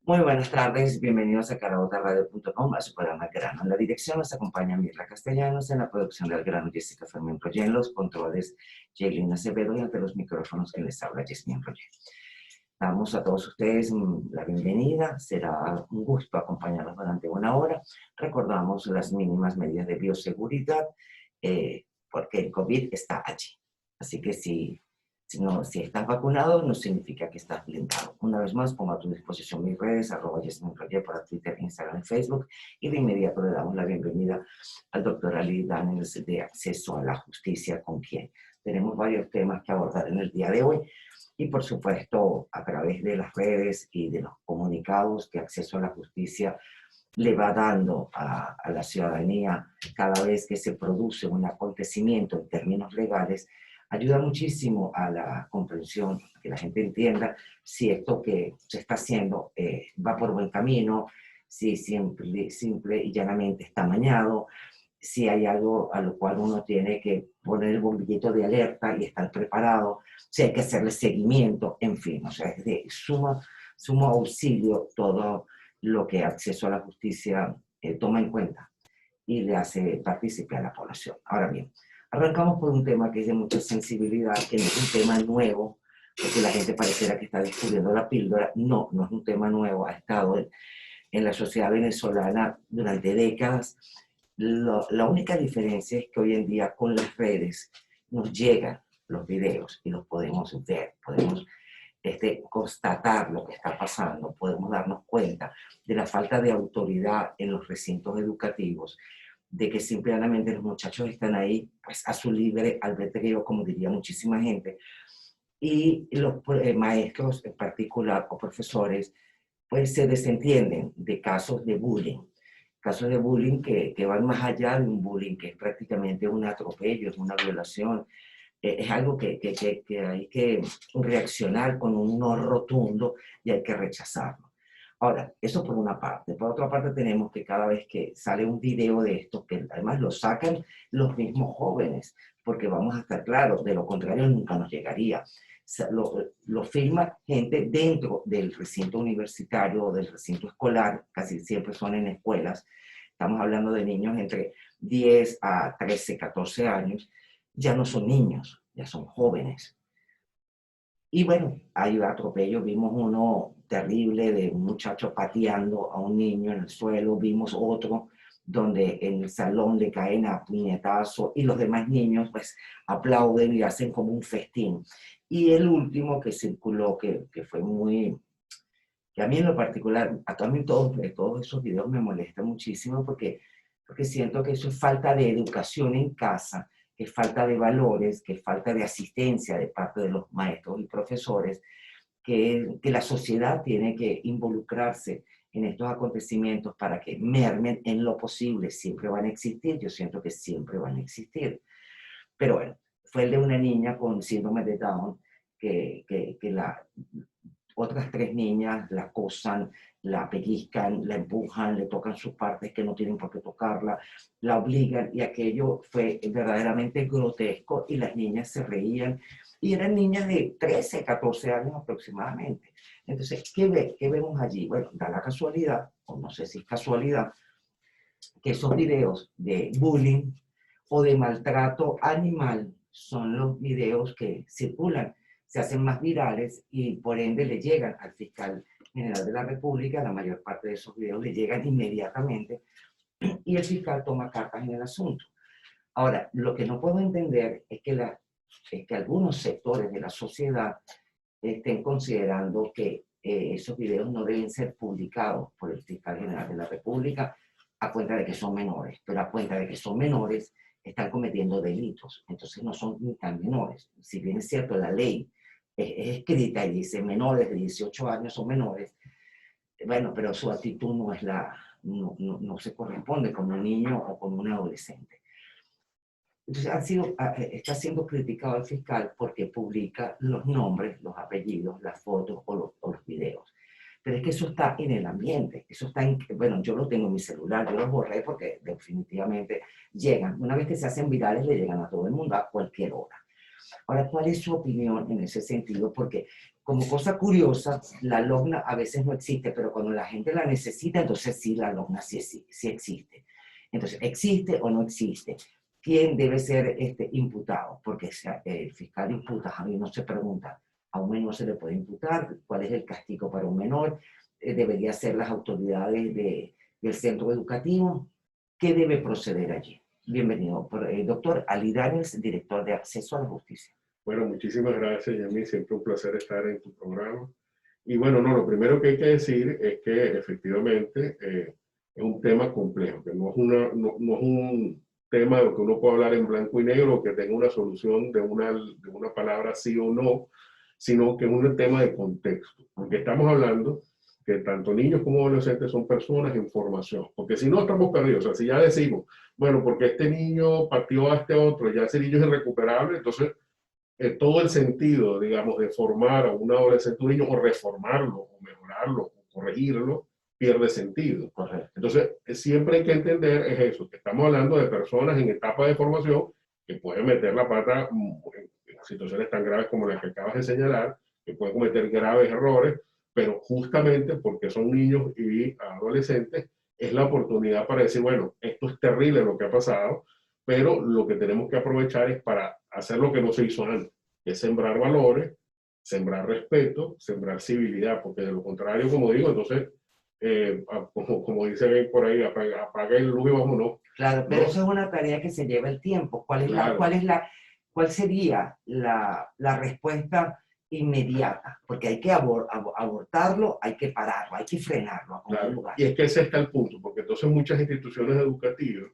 Muy buenas tardes, bienvenidos a caraotaradio.com, a su programa Grano. En la dirección nos acompaña Mirla Castellanos, en la producción del Grano Jessica Fermín Royen, en los controles Jaylin Acevedo y ante los micrófonos que les habla Yasmín Royen. Damos a todos ustedes la bienvenida, será un gusto acompañarlos durante una hora. Recordamos las mínimas medidas de bioseguridad porque el COVID está allí. Así que si estás vacunado, no significa que estás blindado. Una vez más, pongo a tu disposición mis redes, @YasminRoyer para Twitter, Instagram y Facebook, y de inmediato le damos la bienvenida al doctor Ali Daniels de Acceso a la Justicia, con quien tenemos varios temas que abordar en el día de hoy, y por supuesto a través de las redes y de los comunicados que Acceso a la Justicia le va dando a la ciudadanía cada vez que se produce un acontecimiento en términos legales, ayuda muchísimo a la comprensión, a que la gente entienda si esto que se está haciendo va por buen camino, si simple y llanamente está amañado, si hay algo a lo cual uno tiene que poner el bombillito de alerta y estar preparado, si hay que hacerle seguimiento, en fin, o sea, es de sumo auxilio todo lo que Acceso a la Justicia toma en cuenta y le hace partícipe a la población. Ahora bien, arrancamos por un tema que es de mucha sensibilidad, que no es un tema nuevo, porque la gente pareciera que está descubriendo la píldora. No, no es un tema nuevo, ha estado en la sociedad venezolana durante décadas. La única diferencia es que hoy en día con las redes nos llegan los videos y los podemos ver, podemos constatar lo que está pasando, podemos darnos cuenta de la falta de autoridad en los recintos educativos, de que simplemente los muchachos están ahí pues, a su libre albedrío, como diría muchísima gente, y los maestros en particular o profesores pues se desentienden de casos de bullying que van más allá de un bullying, que es prácticamente un atropello, es una violación, es algo que hay que reaccionar con un no rotundo y hay que rechazarlo. Ahora, eso por una parte. Por otra parte, tenemos que cada vez que sale un video de esto, que además lo sacan los mismos jóvenes, porque vamos a estar claros, de lo contrario nunca nos llegaría. Lo filma gente dentro del recinto universitario o del recinto escolar, casi siempre son en escuelas. Estamos hablando de niños entre 10 a 13, 14 años, ya no son niños, ya son jóvenes. Y bueno, hay atropellos, vimos uno terrible de un muchacho pateando a un niño en el suelo, vimos otro donde en el salón le caen a puñetazo y los demás niños pues aplauden y hacen como un festín. Y el último que circuló, que fue muy, que a mí en lo particular, a mí todos esos videos me molestan muchísimo porque siento que eso es falta de educación en casa, que es falta de valores, que es falta de asistencia de parte de los maestros y profesores, que la sociedad tiene que involucrarse en estos acontecimientos para que mermen en lo posible. Siempre van a existir, yo siento que siempre van a existir. Pero bueno, fue el de una niña con síndrome de Down que otras tres niñas la acosan, la pellizcan, la empujan, le tocan sus partes que no tienen por qué tocarla, la obligan, y aquello fue verdaderamente grotesco y las niñas se reían y eran niñas de 13, 14 años aproximadamente. Entonces, ¿qué vemos allí? Bueno, da la casualidad, o no sé si es casualidad, que esos videos de bullying o de maltrato animal son los videos que circulan, se hacen más virales y por ende le llegan al fiscal general de la República. La mayor parte de esos videos le llegan inmediatamente y el fiscal toma cartas en el asunto. Ahora, lo que no puedo entender es que algunos sectores de la sociedad estén considerando que esos videos no deben ser publicados por el fiscal general de la República a cuenta de que son menores, pero a cuenta de que son menores están cometiendo delitos, entonces no son ni tan menores. Si bien es cierto, la ley es escrita y dice menores de 18 años son menores, bueno, pero su actitud no se corresponde con un niño o con un adolescente. Entonces está siendo criticado el fiscal porque publica los nombres, los apellidos, las fotos o los videos. Pero es que eso está en el ambiente, eso está en, bueno, yo lo tengo en mi celular, yo lo borré porque definitivamente llegan. Una vez que se hacen virales, le llegan a todo el mundo a cualquier hora. Ahora, ¿cuál es su opinión en ese sentido? Porque como cosa curiosa, la LOGNA a veces no existe, pero cuando la gente la necesita, entonces sí, la LOGNA sí existe. Entonces, ¿existe o no existe? ¿Quién debe ser imputado? Porque el fiscal imputa, a mí no se pregunta, a un menor se le puede imputar, ¿cuál es el castigo para un menor? ¿Debería ser las autoridades del centro educativo? ¿Qué debe proceder allí? Bienvenido, doctor Ali Daniels, director de Acceso a la Justicia. Bueno, muchísimas gracias, Yami. Siempre un placer estar en tu programa. Y bueno, no, lo primero que hay que decir es que efectivamente es un tema complejo, que no es un tema de lo que uno puede hablar en blanco y negro, que tenga una solución de una palabra sí o no, sino que es un tema de contexto. Porque estamos hablando que tanto niños como adolescentes son personas en formación. Porque si no, estamos perdidos. O sea, si ya decimos, bueno, porque este niño pateó a este otro, ya ese niño es irrecuperable, entonces todo el sentido, digamos, de formar a un adolescente, un niño, o reformarlo, o mejorarlo, o corregirlo, pierde sentido. Correcto. Entonces, siempre hay que entender es eso, que estamos hablando de personas en etapa de formación que pueden meter la pata en situaciones tan graves como las que acabas de señalar, que pueden cometer graves errores, pero justamente porque son niños y adolescentes, es la oportunidad para decir, bueno, esto es terrible lo que ha pasado, pero lo que tenemos que aprovechar es para hacer lo que no se hizo antes, que es sembrar valores, sembrar respeto, sembrar civilidad, porque de lo contrario, como digo, entonces, como dicen por ahí, apaga el luz y vámonos. Claro, pero ¿no? eso es una tarea que se lleva el tiempo. Claro. ¿Cuál sería la respuesta inmediata? Porque hay que abortarlo, hay que pararlo, hay que frenarlo a Claro. lugar. Y es que ese está el punto, porque entonces muchas instituciones educativas,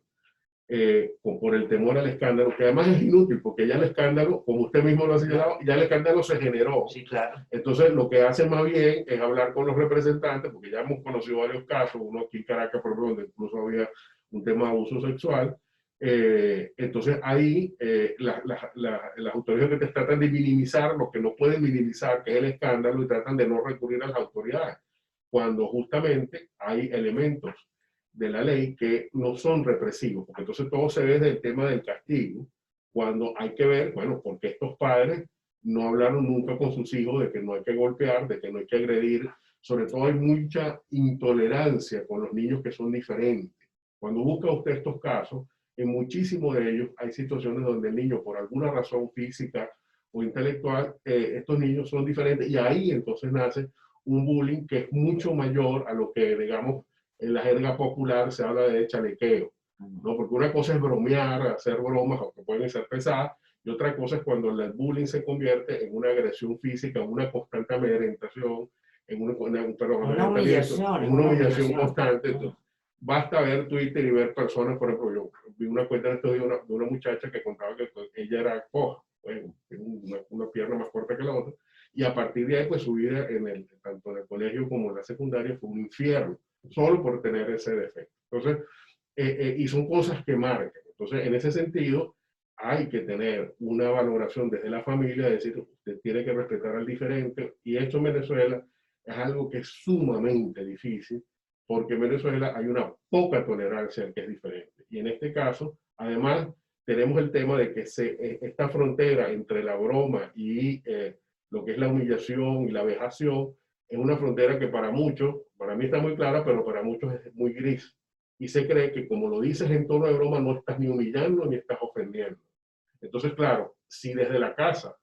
por el temor al escándalo, que además es inútil, porque ya el escándalo, como usted mismo lo ha señalado, ya el escándalo se generó. Sí, claro. Entonces, lo que hacen más bien es hablar con los representantes, porque ya hemos conocido varios casos, uno aquí en Caracas, por ejemplo, donde incluso había un tema de abuso sexual. Entonces, ahí las autoridades que te tratan de minimizar lo que no pueden minimizar, que es el escándalo, y tratan de no recurrir a las autoridades, cuando justamente hay elementos de la ley que no son represivos, porque entonces todo se ve del tema del castigo, cuando hay que ver, bueno, porque estos padres no hablaron nunca con sus hijos de que no hay que golpear, de que no hay que agredir. Sobre todo hay mucha intolerancia con los niños que son diferentes. Cuando busca usted estos casos, en muchísimos de ellos hay situaciones donde el niño, por alguna razón física o intelectual, estos niños son diferentes, y ahí entonces nace un bullying que es mucho mayor a lo que, digamos, en la jerga popular se habla de chalequeo, ¿no? Porque una cosa es bromear, hacer bromas, aunque pueden ser pesadas, y otra cosa es cuando el bullying se convierte en una agresión física, en una constante amedrentación, en una humillación constante. Entonces, basta ver Twitter y ver personas, por ejemplo, yo vi una cuenta de una muchacha que contaba que pues, ella era coja, bueno, una pierna más corta que la otra, y a partir de ahí, pues su vida tanto en el colegio como en la secundaria fue un infierno, solo por tener ese defecto. Entonces, y son cosas que marcan. Entonces, en ese sentido, hay que tener una valoración desde la familia, es decir, usted tiene que respetar al diferente, y esto en Venezuela es algo que es sumamente difícil, porque en Venezuela hay una poca tolerancia al que es diferente. Y en este caso, además, tenemos el tema de que esta frontera entre la broma y lo que es la humillación y la vejación, es una frontera que para muchos, para mí está muy clara, pero para muchos es muy gris. Y se cree que como lo dices en tono de broma, no estás ni humillando ni estás ofendiendo. Entonces, claro, si desde la casa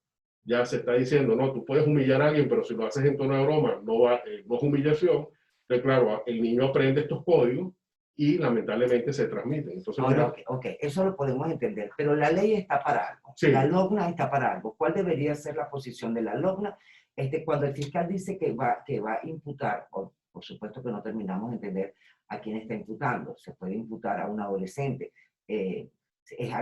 ya se está diciendo, no, tú puedes humillar a alguien, pero si lo haces en tono de broma, no es humillación, entonces, claro, el niño aprende estos códigos y lamentablemente se transmiten. Entonces, ahora, ok, eso lo podemos entender, pero la ley está para algo, sí. La LOGNA está para algo. ¿Cuál debería ser la posición de la LOGNA? Cuando el fiscal dice que va a imputar, por supuesto que no terminamos de entender a quién está imputando, se puede imputar a un adolescente, es a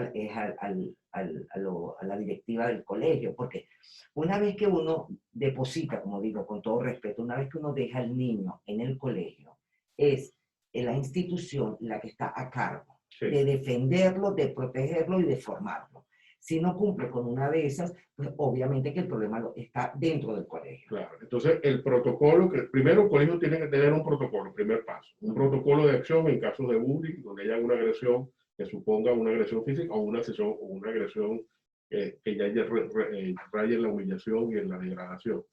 la directiva del colegio, porque una vez que uno deposita, como digo, con todo respeto, una vez que uno deja al niño en el colegio, es la institución la que está a cargo de defenderlo, de protegerlo y de formarlo. Si no cumple con una de esas, pues obviamente que el problema está dentro del colegio. Claro, entonces el protocolo, que primero el colegio tiene que tener un protocolo, primer paso, un protocolo de acción en casos de bullying, donde haya una agresión que suponga una agresión física o una agresión que ya raya en la humillación y en la degradación.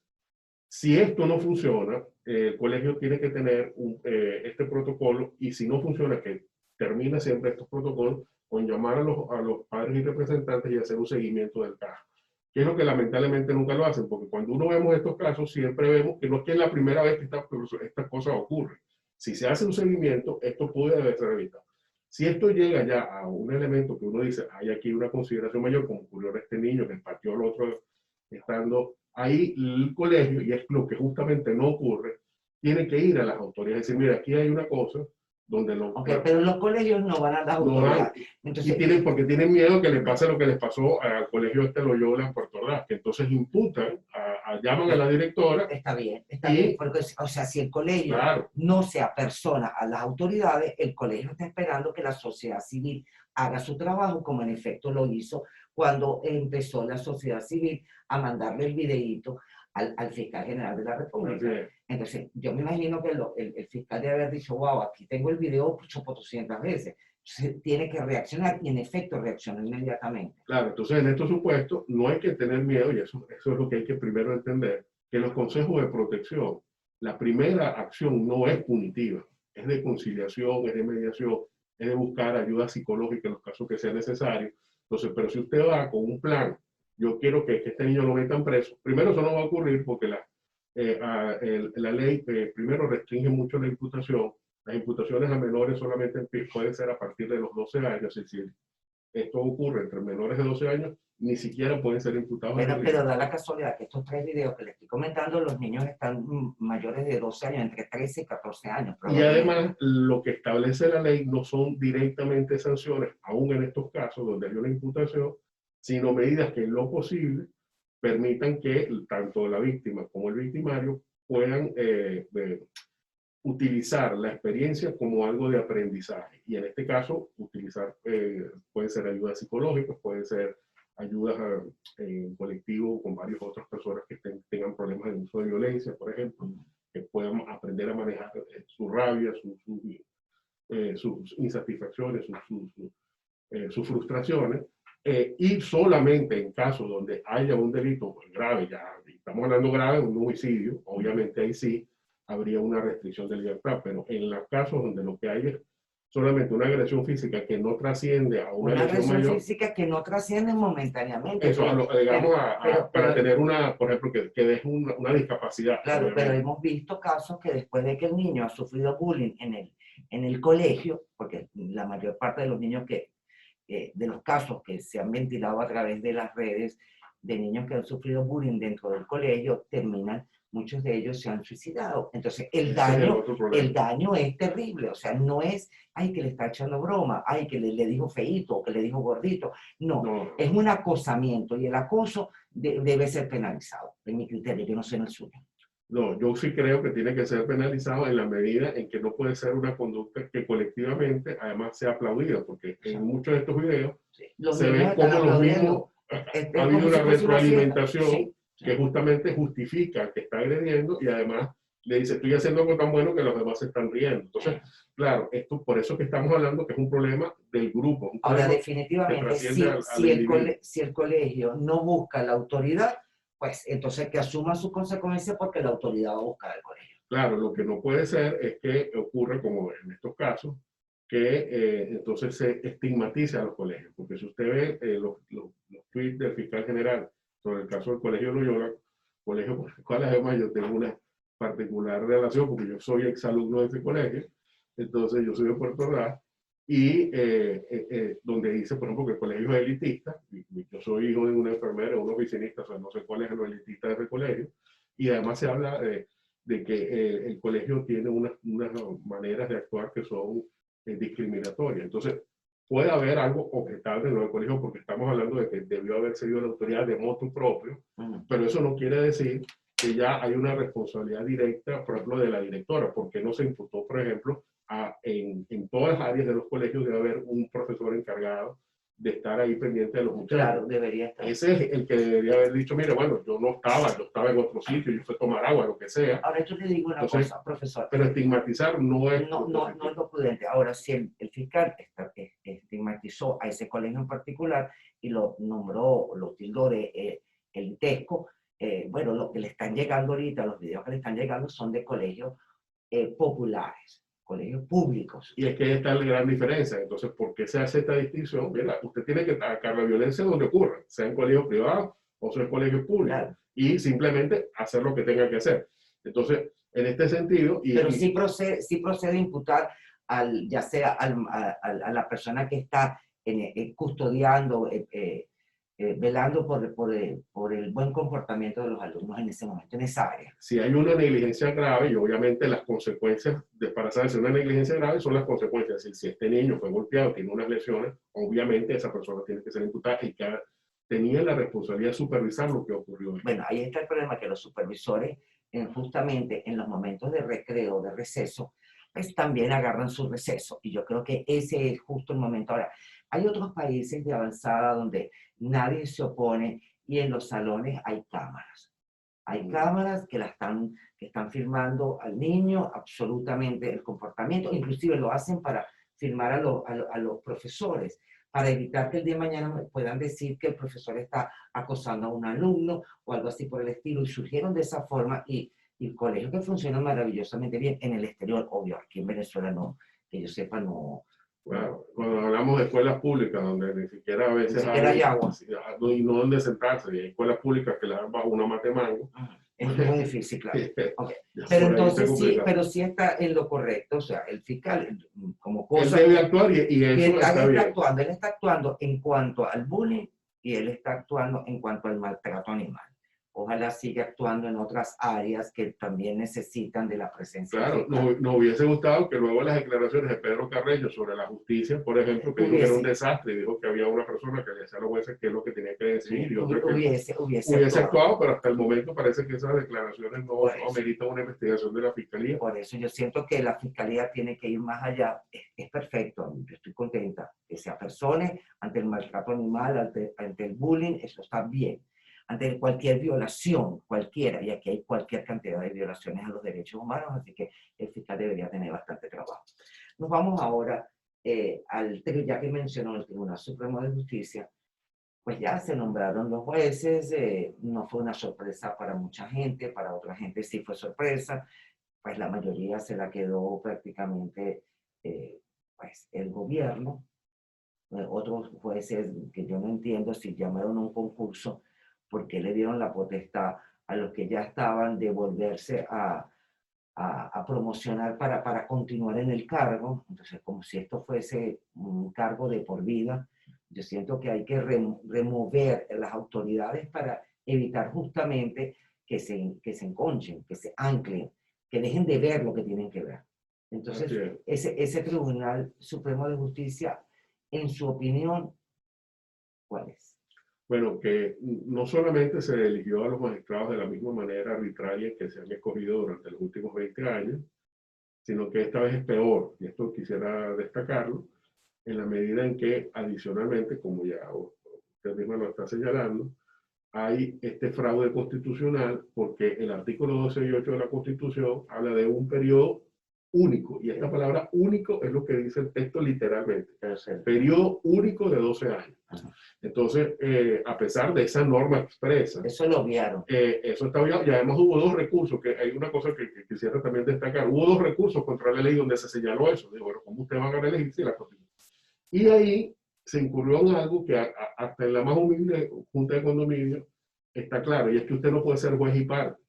Si esto no funciona, el colegio tiene que tener este protocolo, y si no funciona, que termina siempre estos protocolos, con llamar a los padres y representantes y hacer un seguimiento del caso. Que es lo que lamentablemente nunca lo hacen, porque cuando uno vemos estos casos, siempre vemos que no es que es la primera vez que estas cosas ocurren. Si se hace un seguimiento, esto puede ser evitado. Si esto llega ya a un elemento que uno dice, hay aquí una consideración mayor, como ocurrió a este niño que partió al otro estando ahí, el colegio, y es lo que justamente no ocurre, tiene que ir a las autoridades y decir, mira, aquí hay una cosa donde lo... Okay, pero los colegios no van a las autoridades. Entonces, porque tienen miedo que le pase lo que les pasó al colegio Loyola en Puerto Ordaz, que entonces imputan, llaman a la directora. Está bien, porque, o sea, si el colegio no se apersona a las autoridades, el colegio está esperando que la sociedad civil haga su trabajo, como en efecto lo hizo cuando empezó la sociedad civil a mandarle el videíto al fiscal general de la República. Entonces, yo me imagino que el fiscal debe haber dicho, wow, aquí tengo el video 800 veces. Entonces, tiene que reaccionar, y en efecto reacciona inmediatamente. Claro, entonces en estos supuestos no hay que tener miedo, y eso es lo que hay que primero entender, que los consejos de protección, la primera acción no es punitiva, es de conciliación, es de mediación, es de buscar ayuda psicológica en los casos que sea necesario. Entonces, pero si usted va con un plan, yo quiero que este niño lo metan preso, primero eso no va a ocurrir porque la ley primero restringe mucho la imputación. Las imputaciones a menores solamente pueden ser a partir de los 12 años, es decir, esto ocurre entre menores de 12 años, ni siquiera pueden ser imputados. Pero da la casualidad que estos 3 videos que les estoy comentando, los niños están mayores de 12 años, entre 13 y 14 años. Y además, lo que establece la ley no son directamente sanciones, aún en estos casos donde hay una imputación, sino medidas que en lo posible permitan que tanto la víctima como el victimario puedan utilizar la experiencia como algo de aprendizaje. Y en este caso, utilizar, puede ser ayudas psicológicas, puede ser ayudas en colectivo con varias otras personas que tengan problemas de uso de violencia, por ejemplo, que puedan aprender a manejar su rabia, sus insatisfacciones, sus frustraciones, y solamente en casos donde haya un delito grave, ya estamos hablando grave, un homicidio, obviamente ahí sí habría una restricción de libertad, pero en los casos donde lo que hay es solamente una agresión física que no trasciende a una agresión mayor, física que no trasciende momentáneamente. Eso, digamos, para tener una, por ejemplo, que deje una discapacidad. Claro, obviamente. Pero hemos visto casos que después de que el niño ha sufrido bullying en el colegio, porque la mayor parte de los niños de los casos que se han ventilado a través de las redes, de niños que han sufrido bullying dentro del colegio, muchos de ellos se han suicidado. Entonces, el daño es terrible. O sea, no es, ay, que le está echando broma, ay, que le dijo feíto, o que le dijo gordito. No, es un acosamiento, y el acoso debe ser penalizado, en mi criterio, yo no sé en el suyo. No, yo sí creo que tiene que ser penalizado en la medida en que no puede ser una conducta que colectivamente además sea aplaudida, porque en muchos de estos videos se ve como los mismos, ha habido una retroalimentación que justamente justifica que está agrediendo, y además le dice, estoy haciendo algo tan bueno que los demás se están riendo. Entonces, claro, esto por eso que estamos hablando que es un problema del grupo. Ahora, definitivamente, si el colegio no busca la autoridad, pues entonces que asuma sus consecuencias, porque la autoridad va a buscar al colegio. Claro, lo que no puede ser es que ocurra como en estos casos, que entonces se estigmatice a los colegios, porque si usted ve los tweets del fiscal general sobre el caso del Colegio Loyola, colegio con el cual además yo tengo una particular relación, porque yo soy exalumno de ese colegio, entonces yo soy de Puerto Ordaz, y donde dice, por ejemplo, que el colegio es elitista, y yo soy hijo de una enfermera, un oficinista, o sea, no sé cuál es lo elitista de ese colegio, y además se habla de que el colegio tiene unas maneras de actuar que son discriminatorias. Entonces, puede haber algo objetable en el colegio, porque estamos hablando de que debió haber sido la autoridad de motu propio, pero eso no quiere decir que ya hay una responsabilidad directa, por ejemplo, de la directora, porque no se imputó, por ejemplo, en todas las áreas de los colegios debe haber un profesor encargado de estar ahí pendiente de los muchachos. Claro, debería estar. Ese es el que debería haber dicho, mire, bueno, yo estaba en otro sitio, yo fui a tomar agua, lo que sea. Ahora yo le digo una cosa, profesor. Pero estigmatizar no es... No es lo prudente. Ahora, si el fiscal estigmatizó a ese colegio en particular y lo nombró, lo tildó de elitesco. Bueno, lo que le están llegando ahorita, los videos que le están llegando son de colegios populares, colegios públicos. Y es que ahí está la gran diferencia. Entonces, ¿por qué se hace esta distinción? Mira, usted tiene que atacar la violencia donde ocurra, sea en colegios privados o sea en colegios públicos. Claro. Y simplemente hacer lo que tenga que hacer. Entonces, en este sentido... Pero sí procede a imputar, ya sea a la persona que está custodiando, velando por el buen comportamiento de los alumnos en ese momento, en esa área. Si hay una negligencia grave, y obviamente las consecuencias, para saber si una negligencia grave son las consecuencias. Si este niño fue golpeado, tiene unas lesiones, obviamente esa persona tiene que ser imputada y que tenía la responsabilidad de supervisar lo que ocurrió. Bueno, ahí está el problema, que los supervisores, justamente en los momentos de recreo, de receso, pues también agarran su receso. Y yo creo que ese es justo el momento. Ahora, hay otros países de avanzada donde nadie se opone y en los salones hay cámaras. Hay cámaras que están filmando al niño absolutamente el comportamiento, inclusive lo hacen para filmar a los profesores, para evitar que el día de mañana puedan decir que el profesor está acosando a un alumno o algo así por el estilo. Y surgieron de esa forma y colegios que funcionan maravillosamente bien en el exterior, obvio. Aquí en Venezuela no, que yo sepa, no. Bueno, cuando hablamos de escuelas públicas, donde ni siquiera a veces hay agua. Y no donde sentarse, y hay escuelas públicas que le dan bajo una mate mango. Es muy difícil, claro. Okay. Pero entonces sí, pero sí está en lo correcto, o sea, el fiscal, como cosa... Él debe actuar y eso está bien. Él está actuando en cuanto al bullying y él está actuando en cuanto al maltrato animal. Ojalá siga actuando en otras áreas que también necesitan de la presencia. Claro, nos hubiese gustado que luego las declaraciones de Pedro Carreño sobre la justicia, por ejemplo, que dijo que era un desastre y dijo que había una persona que le decía a los jueces qué es lo que tenía que decir y otra que hubiese actuado, pero hasta el momento parece que esas declaraciones no ameritan una investigación de la fiscalía. Por eso yo siento que la fiscalía tiene que ir más allá. Es perfecto, yo estoy contenta que se apersone ante el maltrato animal, ante el bullying, eso está bien. Ante cualquier violación, cualquiera, y aquí hay cualquier cantidad de violaciones a los derechos humanos, así que el fiscal debería tener bastante trabajo. Nos vamos ahora ya que mencionó el Tribunal Supremo de Justicia, pues ya se nombraron los jueces, no fue una sorpresa para mucha gente, para otra gente sí fue sorpresa, pues la mayoría se la quedó prácticamente pues el gobierno. Otros jueces que yo no entiendo si llamaron a un concurso, porque le dieron la potestad a los que ya estaban de volverse a promocionar para continuar en el cargo. Entonces, como si esto fuese un cargo de por vida, yo siento que hay que remover las autoridades para evitar justamente que se enconchen, que se anclen, que dejen de ver lo que tienen que ver. Entonces, ese Tribunal Supremo de Justicia, en su opinión, ¿cuál es? Bueno, que no solamente se eligió a los magistrados de la misma manera arbitraria que se han escogido durante los últimos 20 años, sino que esta vez es peor, y esto quisiera destacarlo, en la medida en que adicionalmente, como ya usted misma lo está señalando, hay este fraude constitucional porque el artículo 12 y 8 de la Constitución habla de un periodo único, y esta palabra único es lo que dice el texto literalmente, periodo único de 12 años. Entonces, a pesar de esa norma expresa, eso lo obviaron. Eso está obviado, y además hubo dos recursos, que hay una cosa que quisiera también destacar, hubo dos recursos contra la ley donde se señaló eso, digo, bueno, ¿cómo ustedes van a reelegir si la Constitución? Y ahí se incurrió en algo que hasta en la más humilde junta de condominio está claro, y es que usted no puede ser juez y parte,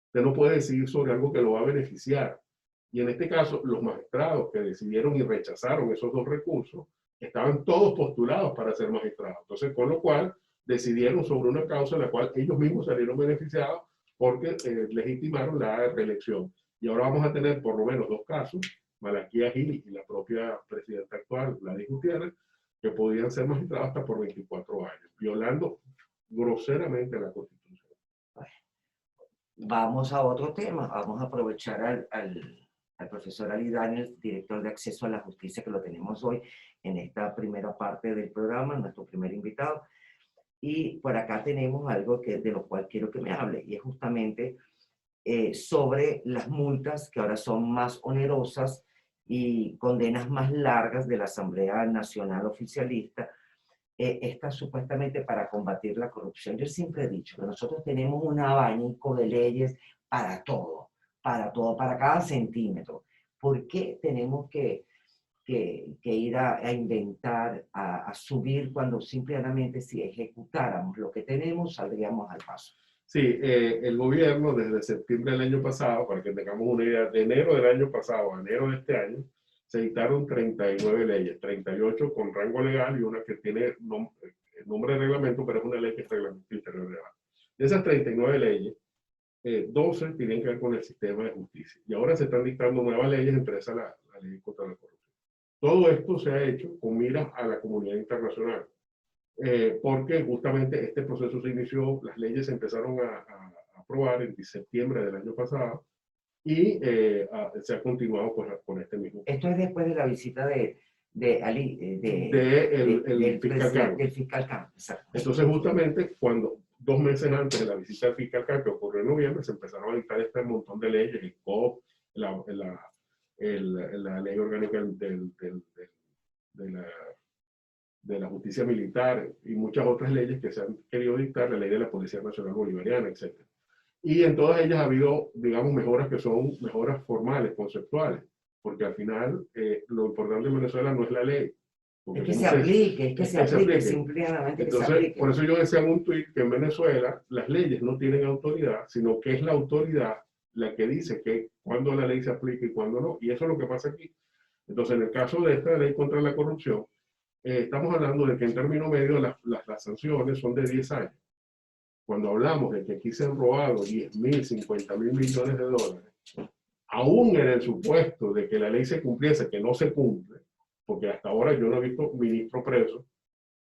usted no puede decidir sobre algo que lo va a beneficiar. Y en este caso, los magistrados que decidieron y rechazaron esos dos recursos, estaban todos postulados para ser magistrados. Entonces, con lo cual, decidieron sobre una causa en la cual ellos mismos salieron beneficiados porque legitimaron la reelección. Y ahora vamos a tener por lo menos dos casos, Malaquía Gil y la propia presidenta actual, Gladys Gutiérrez, que podían ser magistrados hasta por 24 años, violando groseramente la Constitución. Vamos a otro tema, vamos a aprovechar al profesor Ali Daniels, director de Acceso a la Justicia, que lo tenemos hoy en esta primera parte del programa, nuestro primer invitado. Y por acá tenemos algo de lo cual quiero que me hable, y es justamente sobre las multas que ahora son más onerosas y condenas más largas de la Asamblea Nacional Oficialista, esta supuestamente para combatir la corrupción. Yo siempre he dicho que nosotros tenemos un abanico de leyes para todo, para cada centímetro. ¿Por qué tenemos que ir a inventar, a subir, cuando simplemente si ejecutáramos lo que tenemos, saldríamos al paso? Sí, el gobierno desde septiembre del año pasado, para que tengamos una idea, de enero del año pasado a enero de este año, se dictaron 39 leyes, 38 con rango legal y una que tiene nombre de reglamento, pero es una ley que es reglamento interior legal. De esas 39 leyes, 12 tienen que ver con el sistema de justicia. Y ahora se están dictando nuevas leyes, entre esas la ley contra la corrupción. Todo esto se ha hecho con miras a la comunidad internacional. Porque justamente este proceso se inició, las leyes se empezaron a aprobar en septiembre del año pasado y se ha continuado con este mismo. Esto es después de la visita del fiscal Campo. Exacto. Entonces justamente cuando 2 meses antes de la visita del fiscal Campo, que ocurrió en noviembre, se empezaron a dictar este montón de leyes, el COP, la ley orgánica de la justicia militar y muchas otras leyes que se han querido dictar, la ley de la Policía Nacional Bolivariana, etc. Y en todas ellas ha habido, digamos, mejoras que son mejoras formales, conceptuales, porque al final lo importante en Venezuela no es la ley. Es que se aplique, simplemente que se aplique. Por eso yo decía en un tuit que en Venezuela las leyes no tienen autoridad, sino que es la autoridad la que dice que cuándo la ley se aplica y cuándo no. Y eso es lo que pasa aquí. Entonces, en el caso de esta ley contra la corrupción, estamos hablando de que en término medio las sanciones son de 10 años. Cuando hablamos de que aquí se han robado 10.000, 50.000 millones de dólares, aún en el supuesto de que la ley se cumpliese, que no se cumple, porque hasta ahora yo no he visto ministro preso,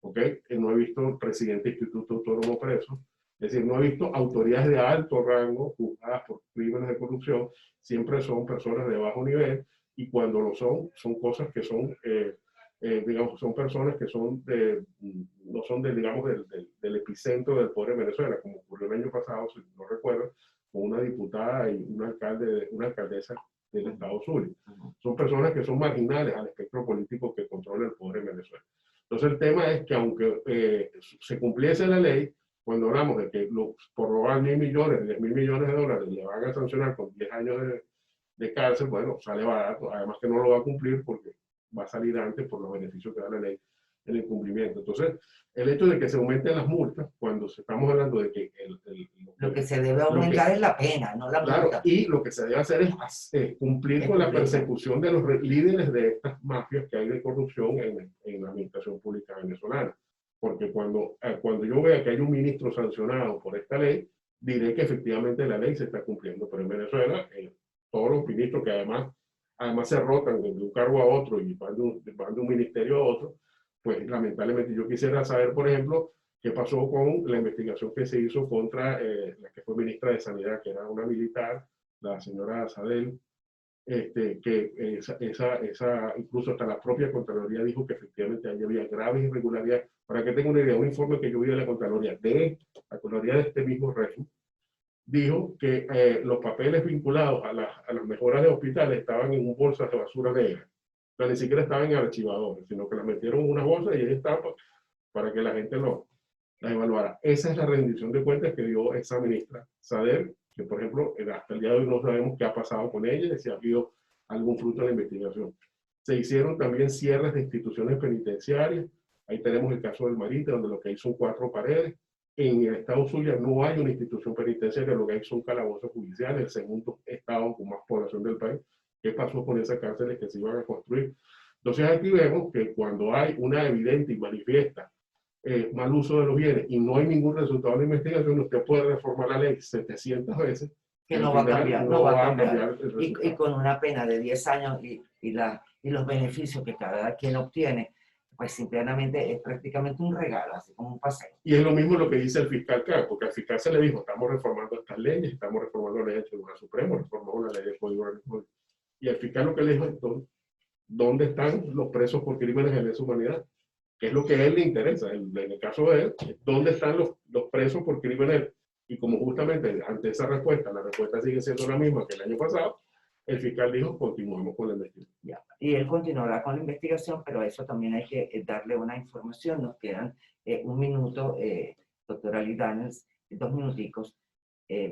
¿ok? No he visto presidente del Instituto Autónomo preso, es decir, no he visto autoridades de alto rango juzgadas por crímenes de corrupción, siempre son personas de bajo nivel, y cuando lo son cosas que son digamos, son personas que son no son digamos, del epicentro del poder en Venezuela, como ocurrió el año pasado, si no recuerdo, con una diputada y una alcaldesa del estado Zulia. Son personas que son marginales al espectro político que controla el poder en Venezuela. Entonces el tema es que aunque se cumpliese la ley, cuando hablamos de que por robar 1.000 millones, 10.000 millones de dólares, le van a sancionar con 10 años de cárcel, bueno, sale barato, además que no lo va a cumplir porque va a salir antes por los beneficios que da la ley en el cumplimiento. Entonces, el hecho de que se aumenten las multas, cuando estamos hablando de que lo que se debe aumentar es la pena, no la multa. Y lo que se debe hacer es cumplir con la persecución de los líderes de estas mafias que hay de corrupción en la administración pública venezolana. Porque cuando yo vea que hay un ministro sancionado por esta ley, diré que efectivamente la ley se está cumpliendo. Pero en Venezuela, todos los ministros que además se rotan de un cargo a otro y van de un ministerio a otro, pues lamentablemente yo quisiera saber, por ejemplo, qué pasó con la investigación que se hizo contra la que fue ministra de Sanidad, que era una militar, la señora Sadel, que incluso hasta la propia Contraloría dijo que efectivamente había graves irregularidades. Para que tenga una idea, un informe que yo vi de la Contraloría de este mismo régimen, dijo que los papeles vinculados a las mejoras de hospitales estaban en bolsas de basura negra. O sea, ni siquiera estaban en archivadores, sino que las metieron en una bolsa y ahí está para que la gente las evaluara. Esa es la rendición de cuentas que dio esa ministra Sader, que por ejemplo, hasta el día de hoy no sabemos qué ha pasado con ella, si ha habido algún fruto de la investigación. Se hicieron también cierres de instituciones penitenciarias. Ahí tenemos el caso del Marite, donde lo que hay son 4 paredes. En el estado Zulia no hay una institución penitenciaria, lo que hay son calabozos judiciales, el segundo estado con más población del país. ¿Qué pasó con esas cárceles que se iban a construir? Entonces aquí vemos que cuando hay una evidente y manifiesta mal uso de los bienes y no hay ningún resultado de investigación, usted puede reformar la ley 700 veces. Que no va a cambiar, no va a cambiar. Y con una pena de 10 años y los beneficios que cada quien obtiene, pues simplemente es prácticamente un regalo, así como un paseo. Y es lo mismo lo que dice el fiscal K, porque al fiscal se le dijo, estamos reformando estas leyes, estamos reformando la ley del Tribunal Supremo, reformamos la ley del Código Penal. Y el fiscal lo que le dijo es, ¿dónde están los presos por crímenes de lesa humanidad? Que es lo que a él le interesa. En el caso de él, ¿dónde están los presos por crímenes? Y como justamente ante esa respuesta, la respuesta sigue siendo la misma que el año pasado, el fiscal dijo, continuamos con la investigación. Y él continuará con la investigación, pero a eso también hay que darle una información. Nos quedan un minuto, doctora Lee Daniels, 2 minuticos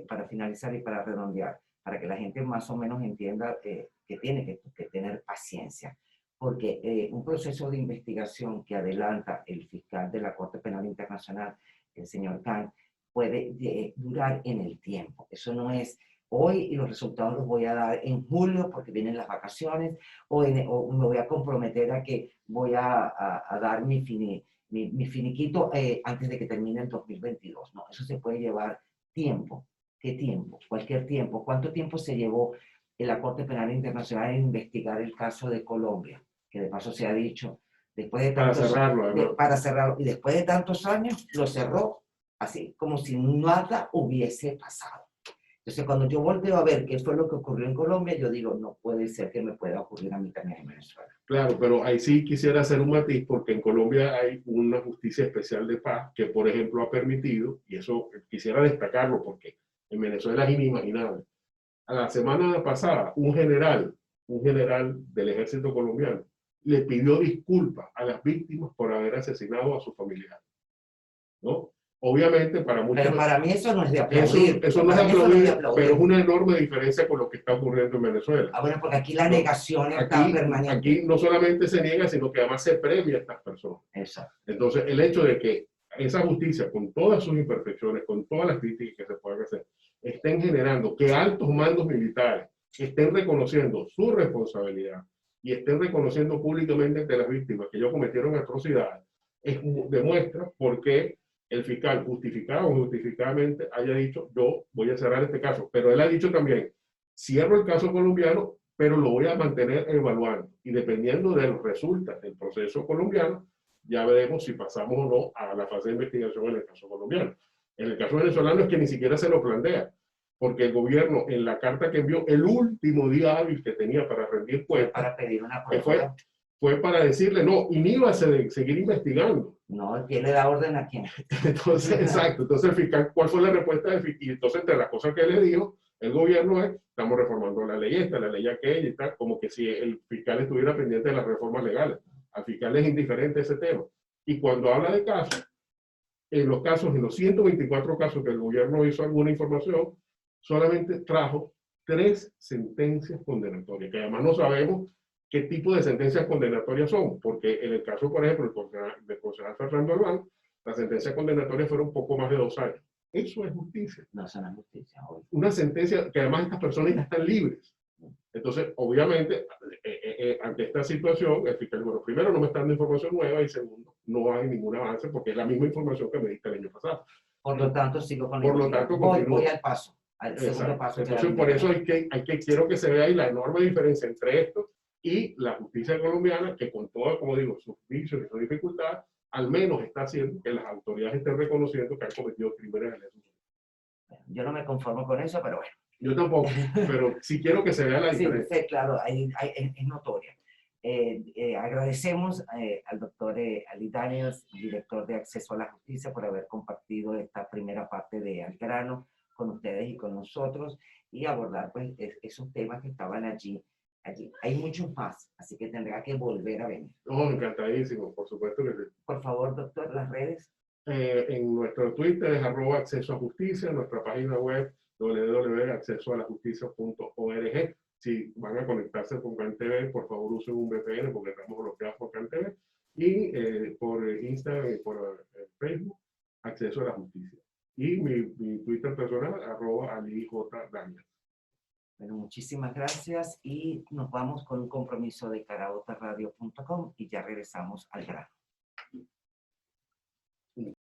para finalizar y para redondear, para que la gente más o menos entienda que tiene que tener paciencia. Porque un proceso de investigación que adelanta el fiscal de la Corte Penal Internacional, el señor Khan, puede durar en el tiempo. Eso no es hoy y los resultados los voy a dar en julio porque vienen las vacaciones, o me voy a comprometer a que voy a dar mi finiquito antes de que termine el 2022. No, eso se puede llevar tiempo. ¿Qué tiempo? Cualquier tiempo. ¿Cuánto tiempo se llevó en la Corte Penal Internacional en investigar el caso de Colombia? Que de paso se ha dicho, después de Para tantos, cerrarlo, para cerrarlo, y después de tantos años lo cerró así como si nada hubiese pasado. Entonces, cuando yo volteo a ver qué fue lo que ocurrió en Colombia, yo digo, no puede ser que me pueda ocurrir a mí también en Venezuela. Claro, pero ahí sí quisiera hacer un matiz porque en Colombia hay una justicia especial de paz que, por ejemplo, ha permitido, y eso quisiera destacarlo porque en Venezuela es inimaginable. A la semana pasada, un general del ejército colombiano le pidió disculpas a las víctimas por haber asesinado a sus familiares, ¿no? Obviamente, para muchos... Pero para mí eso no es de aplaudir. Eso no es de aplaudir, pero es una enorme diferencia con lo que está ocurriendo en Venezuela. Ah, bueno, porque aquí la negación está permanente. Aquí no solamente se niega, sino que además se premia a estas personas. Exacto. Entonces, el hecho de que esa justicia, con todas sus imperfecciones, con todas las críticas que se pueden hacer, estén generando que altos mandos militares estén reconociendo su responsabilidad y estén reconociendo públicamente ante las víctimas que ellos cometieron atrocidades, demuestra por qué el fiscal justificado o justificadamente haya dicho, yo voy a cerrar este caso. Pero él ha dicho también, cierro el caso colombiano, pero lo voy a mantener evaluando. Y dependiendo de los resultados del proceso colombiano, ya veremos si pasamos o no a la fase de investigación en el caso colombiano. En el caso venezolano es que ni siquiera se lo plantea, porque el gobierno en la carta que envió, el último día hábil que tenía para rendir cuentas, para pedir una prueba, fue para decirle, no, iníbase de seguir investigando. No, ¿quién le da orden a quién? Entonces, exacto. Entonces, el fiscal, ¿cuál fue la respuesta del fiscal? Y entonces, entre las cosas que le dijo, el gobierno es, estamos reformando la ley esta, la ley aquella y tal, como que si el fiscal estuviera pendiente de las reformas legales. Al fiscal es indiferente ese tema. Y cuando habla de casos, en los 124 casos que el gobierno hizo alguna información, solamente trajo 3 sentencias condenatorias, que además no sabemos qué tipo de sentencias condenatorias son, porque en el caso, por ejemplo, del concejal Fernando Albán, las sentencias condenatorias fueron un poco más de 2 años. Eso es justicia. No, eso no es justicia. Hoy. Una sentencia que además estas personas ya están libres. Entonces, obviamente, ante esta situación, el fiscal, bueno, primero no me está dando información nueva y segundo, no hay ningún avance porque es la misma información que me diste el año pasado. Por lo tanto, sigo con Por lo tanto, voy al paso, al segundo paso. Entonces, por eso quiero que se vea ahí la enorme diferencia entre esto y la justicia colombiana, que con todo, como digo, sus vicios y sus dificultades, al menos está haciendo que las autoridades estén reconociendo que han cometido crímenes de lesa humanidad. Yo no me conformo con eso, pero bueno. Yo tampoco, pero sí quiero que se vea la diferencia. Sí, claro, es notoria. Agradecemos al doctor Ali Daniels, director de Acceso a la Justicia, por haber compartido esta primera parte de Al Grano con ustedes y con nosotros y abordar pues, esos temas que estaban allí. Hay muchos más, así que tendrá que volver a venir. No, encantadísimo, por supuesto que sí. Por favor, doctor, las redes. En nuestro Twitter es @acceso a justicia, en nuestra página web www.accesoalajusticia.org. Si van a conectarse con CanTV, por favor usen un VPN porque estamos bloqueados por CanTV. Y por Instagram y por Facebook, Acceso a la Justicia. Y mi Twitter personal, @AliJDaniel. Bueno, muchísimas gracias y nos vamos con un compromiso de caraotarradio.com y ya regresamos al grano.